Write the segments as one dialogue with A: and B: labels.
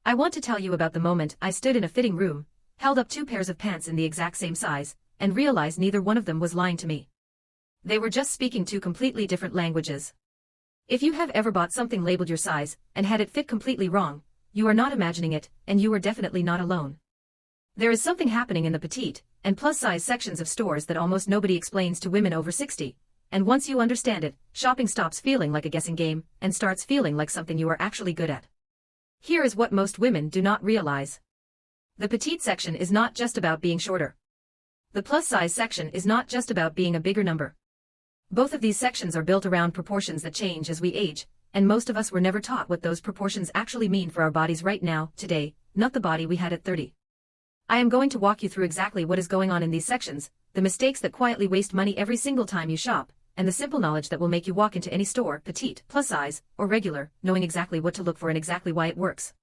A: I want to tell you about the moment I stood in a fitting room, held up two pairs of pants in the exact same size, and realized neither one of them was lying to me. They were just speaking two completely different languages. If you have ever bought something labeled your size, and had it fit completely wrong, you are not imagining it, and you are definitely not alone. There is something happening in the petite and plus-size sections of stores that almost nobody explains to women over 60, and once you understand it, shopping stops feeling like a guessing game, and starts feeling like something you are actually good at. Here is what most women do not realize. The petite section is not just about being shorter. The plus-size section is not just about being a bigger number. Both of these sections are built around proportions that change as we age, and most of us were never taught what those proportions actually mean for our bodies right now, today, not the body we had at 30. I am going to walk you through exactly what is going on in these sections, the mistakes that quietly waste money every single time you shop, and the simple knowledge that will make you walk into any store, petite, plus-size, or regular, knowing exactly what to look for and exactly why it works.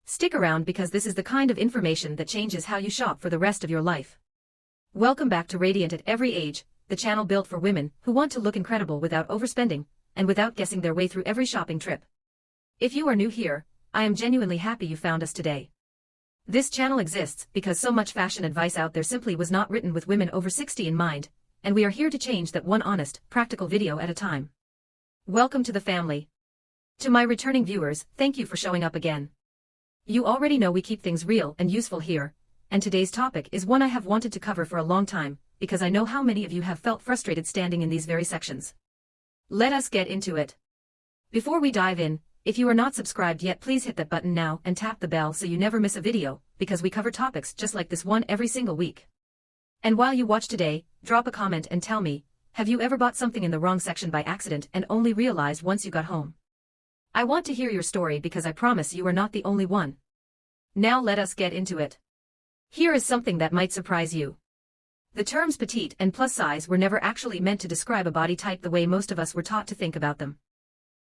A: Stick around because this is the kind of information that changes how you shop for the rest of your life. Welcome back to Radiant at Every Age, the channel built for women who want to look incredible without overspending, and without guessing their way through every shopping trip. If you are new here, I am genuinely happy you found us today. This channel exists because so much fashion advice out there simply was not written with women over 60 in mind, and we are here to change that one honest, practical video at a time. Welcome to the family. To my returning viewers, thank you for showing up again. You already know we keep things real and useful here, and today's topic is one I have wanted to cover for a long time, because I know how many of you have felt frustrated standing in these very sections. Let us get into it. Before we dive in, if you are not subscribed yet, please hit that button now and tap the bell so you never miss a video, because we cover topics just like this one every single week. And while you watch today, drop a comment and tell me, have you ever bought something in the wrong section by accident and only realized once you got home? I want to hear your story because I promise you are not the only one. Now let us get into it. Here is something that might surprise you. The terms petite and plus size were never actually meant to describe a body type the way most of us were taught to think about them.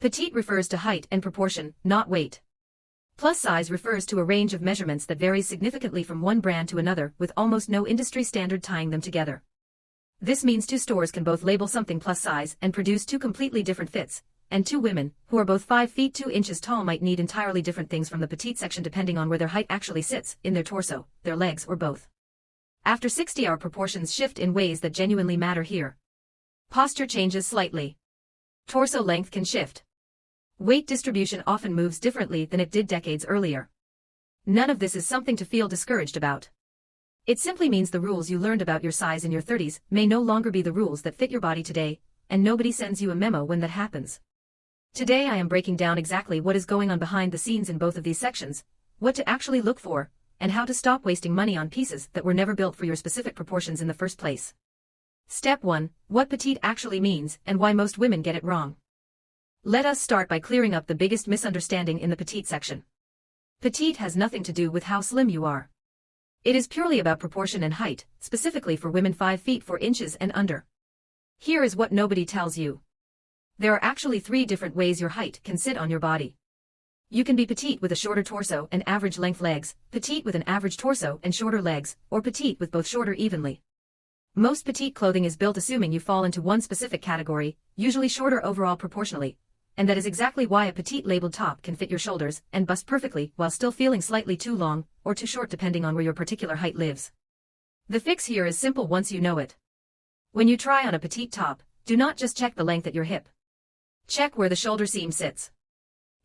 A: Petite refers to height and proportion, not weight. Plus size refers to a range of measurements that varies significantly from one brand to another, with almost no industry standard tying them together. This means two stores can both label something plus size and produce two completely different fits, and two women, who are both 5 feet 2 inches tall, might need entirely different things from the petite section depending on where their height actually sits, in their torso, their legs, or both. After 60, our proportions shift in ways that genuinely matter here. Posture changes slightly. Torso length can shift. Weight distribution often moves differently than it did decades earlier. None of this is something to feel discouraged about. It simply means the rules you learned about your size in your 30s may no longer be the rules that fit your body today, and nobody sends you a memo when that happens. Today I am breaking down exactly what is going on behind the scenes in both of these sections, what to actually look for, and how to stop wasting money on pieces that were never built for your specific proportions in the first place. Step 1. What petite actually means and why most women get it wrong. Let us start by clearing up the biggest misunderstanding in the petite section. Petite has nothing to do with how slim you are. It is purely about proportion and height, specifically for women 5 feet 4 inches and under. Here is what nobody tells you. There are actually 3 different ways your height can sit on your body. You can be petite with a shorter torso and average length legs, petite with an average torso and shorter legs, or petite with both shorter evenly. Most petite clothing is built assuming you fall into one specific category, usually shorter overall proportionally, and that is exactly why a petite labeled top can fit your shoulders and bust perfectly while still feeling slightly too long or too short depending on where your particular height lives. The fix here is simple once you know it. When you try on a petite top, do not just check the length at your hip. Check where the shoulder seam sits.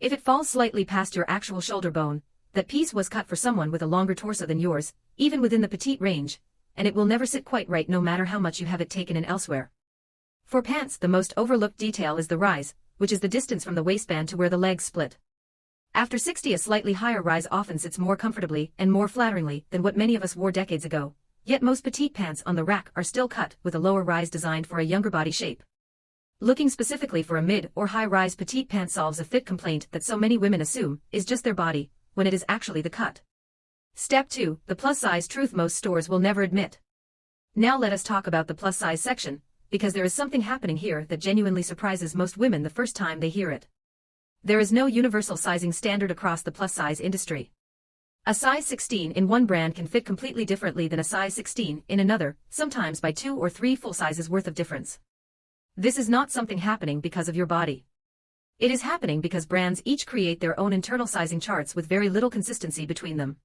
A: If it falls slightly past your actual shoulder bone, that piece was cut for someone with a longer torso than yours, even within the petite range, and it will never sit quite right no matter how much you have it taken in elsewhere. For pants, the most overlooked detail is the rise, which is the distance from the waistband to where the legs split. After 60, a slightly higher rise often sits more comfortably and more flatteringly than what many of us wore decades ago, yet most petite pants on the rack are still cut with a lower rise designed for a younger body shape. Looking specifically for a mid or high-rise petite pant solves a fit complaint that so many women assume is just their body, when it is actually the cut. Step 2. The plus-size truth most stores will never admit. Now let us talk about the plus-size section, because there is something happening here that genuinely surprises most women the first time they hear it. There is no universal sizing standard across the plus-size industry. A size 16 in one brand can fit completely differently than a size 16 in another, sometimes by 2 or 3 full sizes worth of difference. This is not something happening because of your body. It is happening because brands each create their own internal sizing charts with very little consistency between them.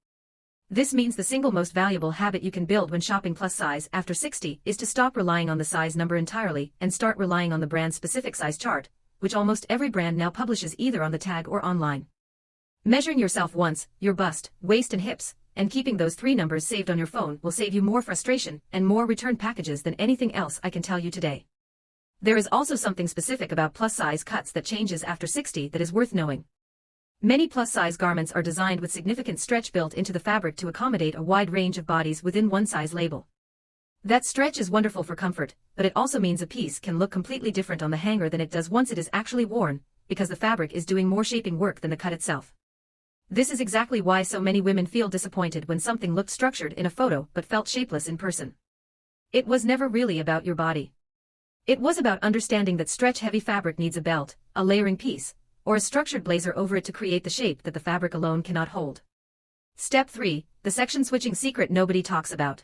A: This means the single most valuable habit you can build when shopping plus size after 60 is to stop relying on the size number entirely and start relying on the brand's specific size chart, which almost every brand now publishes either on the tag or online. Measuring yourself once, your bust, waist and hips, and keeping those 3 numbers saved on your phone will save you more frustration and more return packages than anything else I can tell you today. There is also something specific about plus-size cuts that changes after 60 that is worth knowing. Many plus-size garments are designed with significant stretch built into the fabric to accommodate a wide range of bodies within one size label. That stretch is wonderful for comfort, but it also means a piece can look completely different on the hanger than it does once it is actually worn, because the fabric is doing more shaping work than the cut itself. This is exactly why so many women feel disappointed when something looked structured in a photo but felt shapeless in person. It was never really about your body. It was about understanding that stretch-heavy fabric needs a belt, a layering piece, or a structured blazer over it to create the shape that the fabric alone cannot hold. Step 3, the section switching secret nobody talks about.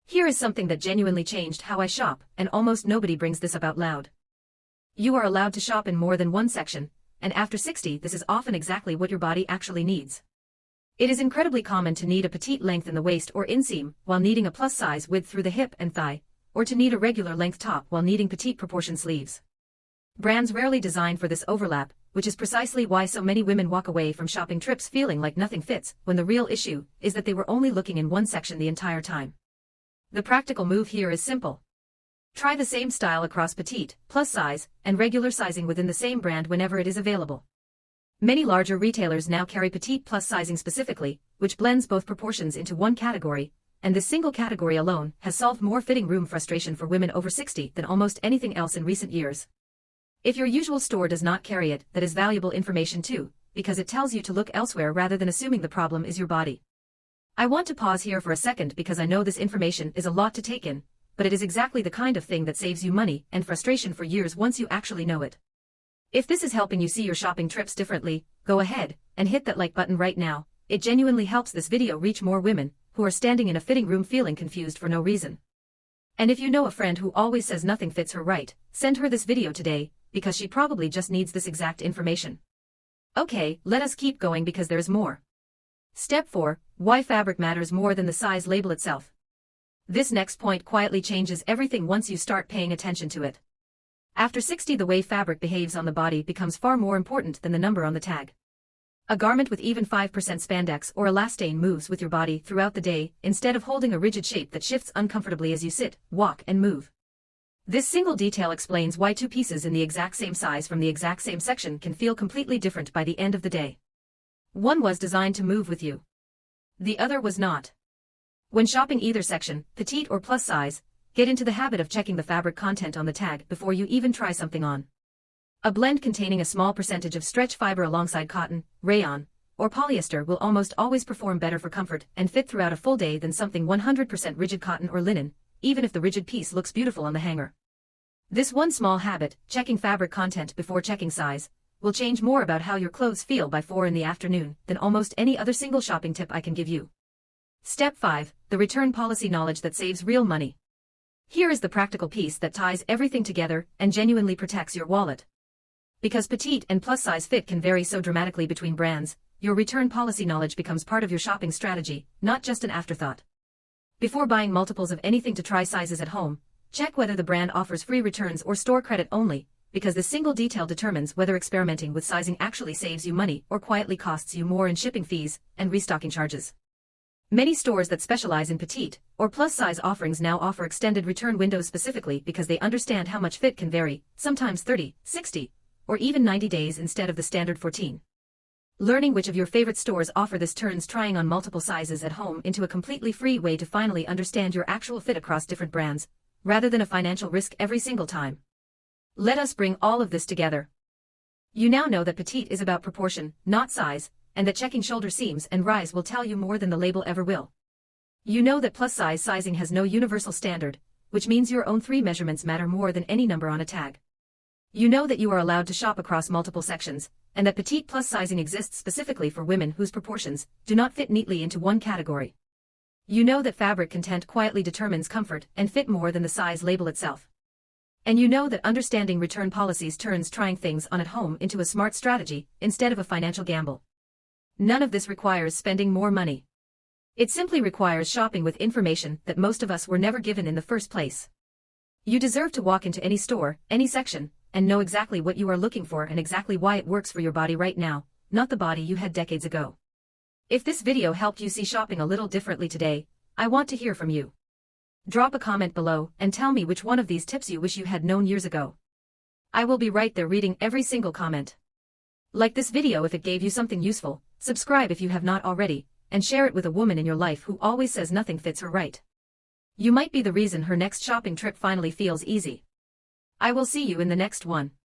A: Here is something that genuinely changed how I shop, and almost nobody brings this up out loud. You are allowed to shop in more than one section, and after 60 this is often exactly what your body actually needs. It is incredibly common to need a petite length in the waist or inseam while needing a plus size width through the hip and thigh, or to need a regular length top while needing petite proportion sleeves. Brands rarely design for this overlap, which is precisely why so many women walk away from shopping trips feeling like nothing fits, when the real issue is that they were only looking in one section the entire time. The practical move here is simple. Try the same style across petite, plus size, and regular sizing within the same brand whenever it is available. Many larger retailers now carry petite plus sizing specifically, which blends both proportions into one category, and this single category alone has solved more fitting room frustration for women over 60 than almost anything else in recent years. If your usual store does not carry it, that is valuable information too, because it tells you to look elsewhere rather than assuming the problem is your body. I want to pause here for a second because I know this information is a lot to take in, but it is exactly the kind of thing that saves you money and frustration for years once you actually know it. If this is helping you see your shopping trips differently, go ahead and hit that like button right now. It genuinely helps this video reach more women who are standing in a fitting room feeling confused for no reason. And if you know a friend who always says nothing fits her right, send her this video today, because she probably just needs this exact information. Okay, let us keep going because there's more. Step 4, why fabric matters more than the size label itself. This next point quietly changes everything once you start paying attention to it. After 60, the way fabric behaves on the body becomes far more important than the number on the tag. A garment with even 5% spandex or elastane moves with your body throughout the day instead of holding a rigid shape that shifts uncomfortably as you sit, walk, and move. This single detail explains why 2 pieces in the exact same size from the exact same section can feel completely different by the end of the day. One was designed to move with you. The other was not. When shopping either section, petite or plus size, get into the habit of checking the fabric content on the tag before you even try something on. A blend containing a small percentage of stretch fiber alongside cotton, rayon, or polyester will almost always perform better for comfort and fit throughout a full day than something 100% rigid cotton or linen, even if the rigid piece looks beautiful on the hanger. This one small habit, checking fabric content before checking size, will change more about how your clothes feel by 4 in the afternoon than almost any other single shopping tip I can give you. Step 5, the return policy knowledge that saves real money. Here is the practical piece that ties everything together and genuinely protects your wallet. Because petite and plus size fit can vary so dramatically between brands, your return policy knowledge becomes part of your shopping strategy, not just an afterthought. Before buying multiples of anything to try sizes at home, check whether the brand offers free returns or store credit only, because this single detail determines whether experimenting with sizing actually saves you money or quietly costs you more in shipping fees and restocking charges. Many stores that specialize in petite or plus size offerings now offer extended return windows specifically because they understand how much fit can vary, sometimes 30, 60, or even 90 days instead of the standard 14. Learning which of your favorite stores offer this turns trying on multiple sizes at home into a completely free way to finally understand your actual fit across different brands, rather than a financial risk every single time. Let us bring all of this together. You now know that petite is about proportion, not size, and that checking shoulder seams and rise will tell you more than the label ever will. You know that plus size sizing has no universal standard, which means your own 3 measurements matter more than any number on a tag. You know that you are allowed to shop across multiple sections, and that petite plus sizing exists specifically for women whose proportions do not fit neatly into one category. You know that fabric content quietly determines comfort and fit more than the size label itself. And you know that understanding return policies turns trying things on at home into a smart strategy instead of a financial gamble. None of this requires spending more money. It simply requires shopping with information that most of us were never given in the first place. You deserve to walk into any store, any section, and know exactly what you are looking for and exactly why it works for your body right now, not the body you had decades ago. If this video helped you see shopping a little differently today, I want to hear from you. Drop a comment below and tell me which one of these tips you wish you had known years ago. I will be right there reading every single comment. Like this video if it gave you something useful, subscribe if you have not already, and share it with a woman in your life who always says nothing fits her right. You might be the reason her next shopping trip finally feels easy. I will see you in the next one.